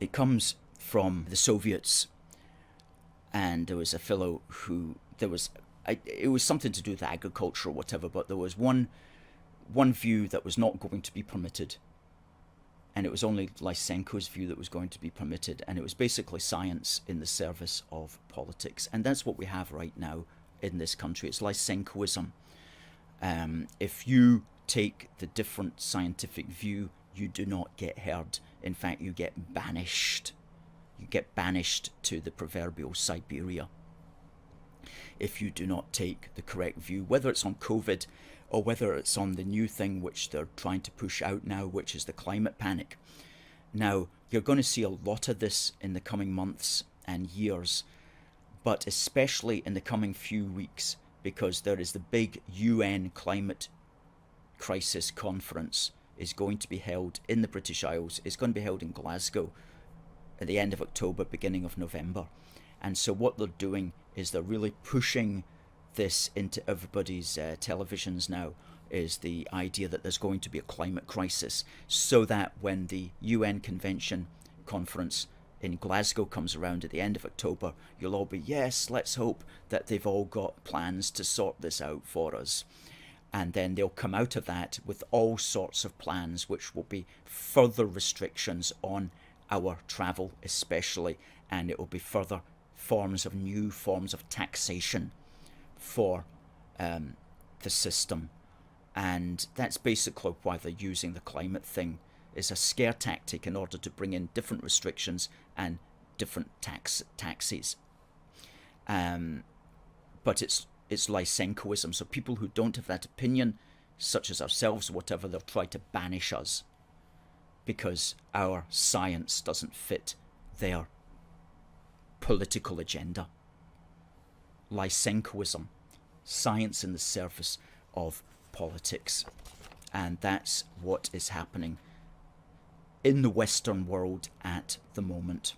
It comes from the Soviets, and there was a fellow who, it was something to do with agriculture or whatever, but there was one view that was not going to be permitted, and it was only Lysenko's view that was going to be permitted, and it was basically science in the service of politics. And that's what we have right now in this country. It's Lysenkoism. If you take the different scientific view, you do not get heard. In fact, you get banished. You get banished to the proverbial Siberia if you do not take the correct view, whether it's on COVID or whether it's on the new thing which they're trying to push out now, which is the climate panic. Now, you're going to see a lot of this in the coming months and years, but especially in the coming few weeks, because there is the big UN climate crisis conference is going to be held in the British Isles. It's going to be held in Glasgow at the end of October, beginning of November. And so what they're doing is they're really pushing this into everybody's televisions now, is the idea that there's going to be a climate crisis, so that when the UN convention conference in Glasgow comes around at the end of October, you'll all be, yes, let's hope that they've all got plans to sort this out for us. And then they'll come out of that with all sorts of plans, which will be further restrictions on our travel especially, and it will be further new forms of taxation for the system. And that's basically why they're using the climate thing, is a scare tactic in order to bring in different restrictions and different taxes. But it's Lysenkoism. So people who don't have that opinion, such as ourselves or whatever, they'll try to banish us because our science doesn't fit their political agenda. Lysenkoism, science in the service of politics. And that's what is happening in the Western world at the moment.